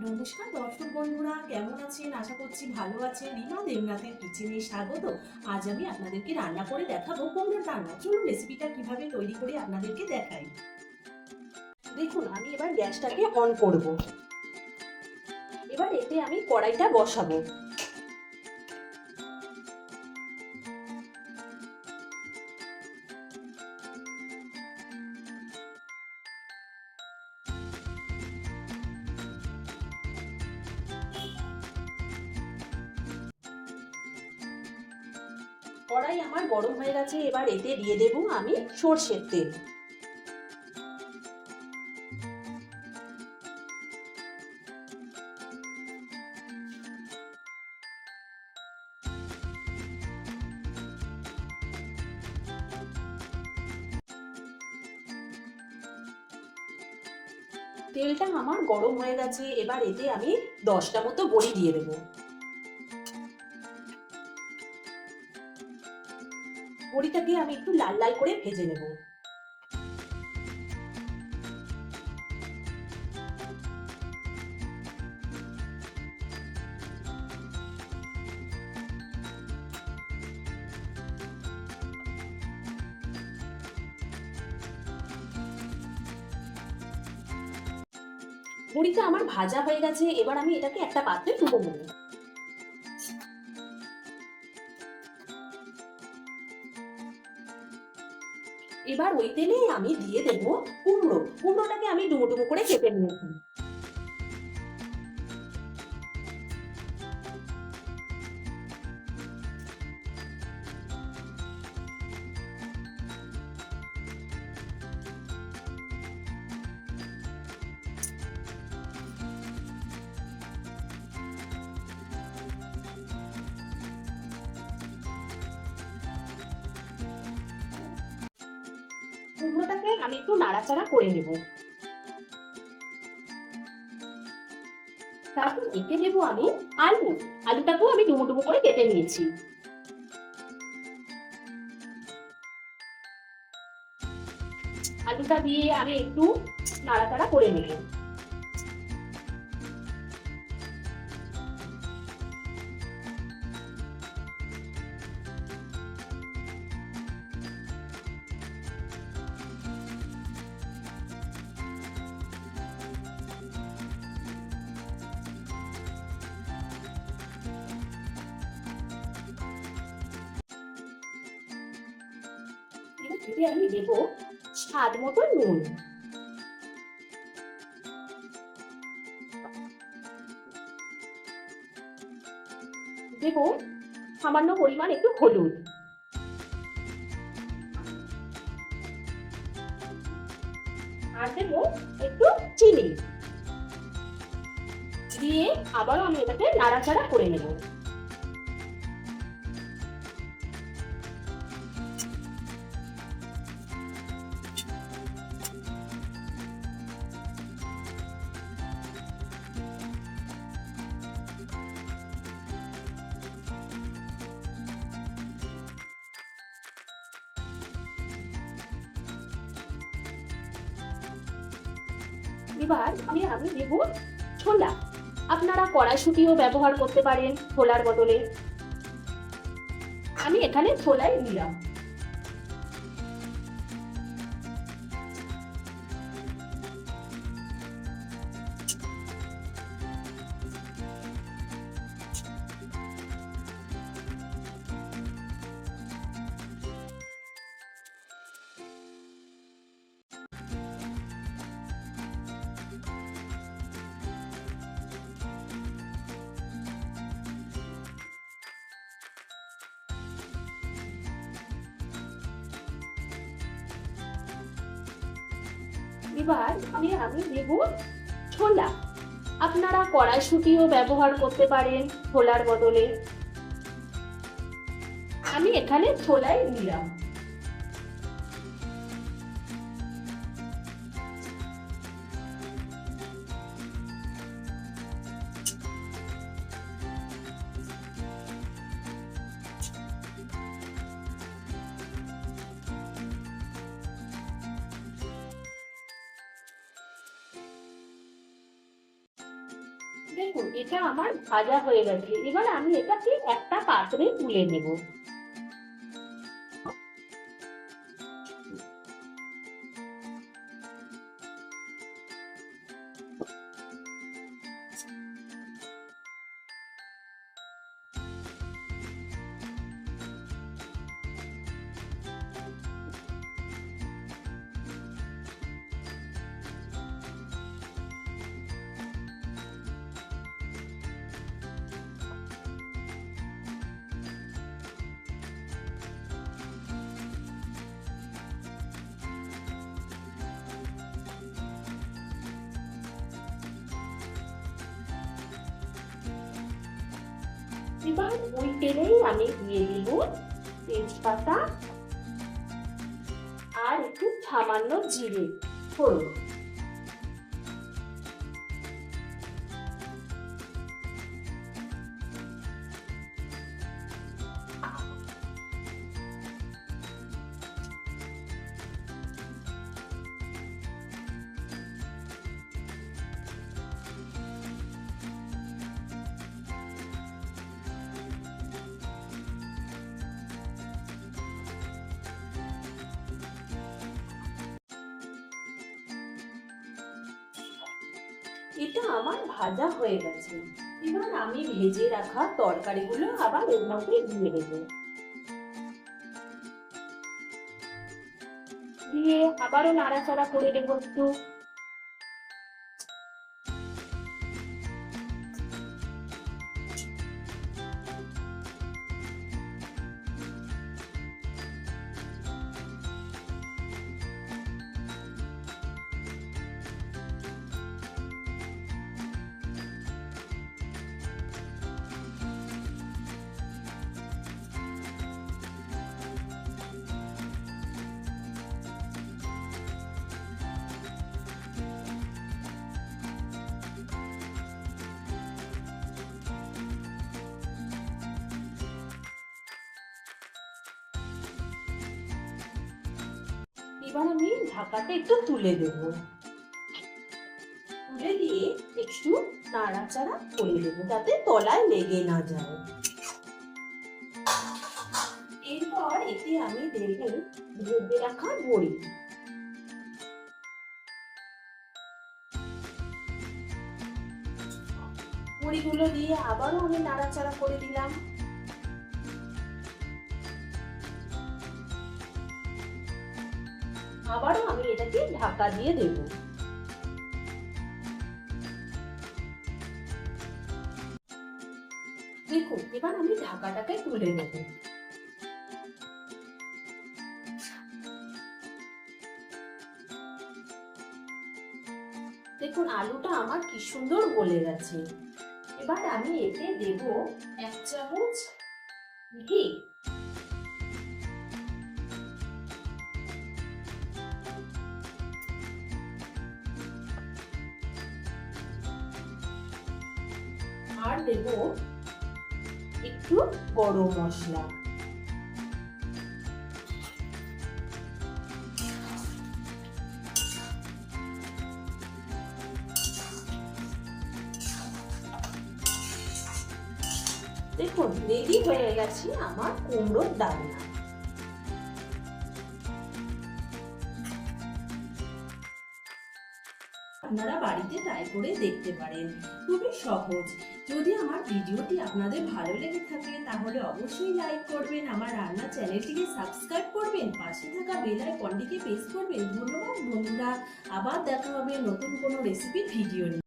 নমস্কার দর্শক বন্ধুরা, কেমন আছেন? আশা করছি ভালো আছেন। রিমা দেবনাথের কিচেনে স্বাগত। আজ আমি আপনাদেরকে রান্না করে দেখাবো কুমড়োর রান্না। চলুন রেসিপিটা কিভাবে তৈরি করে আপনাদেরকে দেখাই। দেখুন, আমি এবার গ্যাসটাকে অন করব। এবার এতে আমি কড়াইটা বসাবো। কড়াই আমার গরম হয়ে গেছে, এবার এতে দিয়ে দেবো আমি সর্ষের তেল। তেলটা আমার গরম হয়ে গেছে, এবার এতে আমি 10টা মতো বড়ি দিয়ে দেবো। বড়িটাকে আমি একটু লাল লাল করে ভেজে নেব। বড়িটা আমার ভাজা হয়ে গেছে, এবার আমি এটাকে একটা পাত্রে তুলে নেব। এবার ওই তেলে আমি দিয়ে দেবো কুমড়োটাকে আমি ডুমো ডুমো করে কেটে নিয়েছি। কুমড়োটাকে আমি একটু নাড়াচাড়া করে নেব। তারপর এতে দেবো আমি আলুটাকেও আমি ডুমো ডুমো করে কেটে নিয়েছি। আলুটা দিয়ে আমি একটু নাড়াচাড়া করে নেব। এতে আমি দেবো স্বাদ মতো নুন। দেবো সামান্য পরিমাণ একটু হলুদ। আর দেবো একটু চিনি। দিয়ে আবারও আমি এটাকে নাড়াচাড়া করে নেব। এবার আমি দেব ছোলা। আপনারা কড়াইশুঁটিও ব্যবহার করতে পারেন ছোলার বদলে। আমি এখানে ছোলাই দিলাম। এবার আমি দেব ছোলা। আপনারা কড়াইশুঁটিও ব্যবহার করতে পারেন ছোলার বদলে। আমি এখানে ছোলাই দিলাম। দেখুন এটা আমার ভাজা হয়ে গেছে, এবার আমি এটাকে একটা পাত্রে তুলে নেব। এবার ওই তেলেই আমি দিয়ে দিব তেজপাতা আর একটু সামান্য জিরে ফোড়ন। এটা আমার ভাজা হয়ে গেছে, এবার আমি ভেজে রাখা তরকারিগুলো আবার এর মধ্যে দিয়ে দেবো। দিয়ে আবারও নাড়াচাড়া করে দেবো একটু। এবার আমি ঢাকাটা একটু তুলে দেবো, তুলে দিয়ে একটু নাড়াচাড়া করে দেবো যাতে তলায় লেগে না যায়। এরপর এতে আমি দেবো ভেজে রাখা বড়ি। বড়িগুলো দিয়ে আবারও আমি নাড়াচাড়া করে দিলাম। আবারও আমি এটাকে ঢাকা দিয়ে দেব। দেখুন এবার আমি ঢাকাটাকে তুলে নেব। দেখুন আলুটা আমার কি সুন্দর গলে গেছে। এবার আমি এতে দেব 1 চামচ ঘি। আর দেব একটু গরম মশলা। দেখুন রেডি হয়ে গেছে আমার কুমড়োর ডালনা। আপনারা বাড়িতে ট্রাই করে দেখতে পারেন, খুবই সহজ। যদি আমার ভিডিওটি আপনাদের ভালো লেগে থাকে তাহলে অবশ্যই লাইক করবেন, আমার রান্না চ্যানেলটিকে সাবস্ক্রাইব করবেন, পাশে থাকা বেল আইকনটিকে প্রেস করবেন। ধন্যবাদ বন্ধুরা, আবার দেখা হবে নতুন কোনো রেসিপি ভিডিও নিয়ে।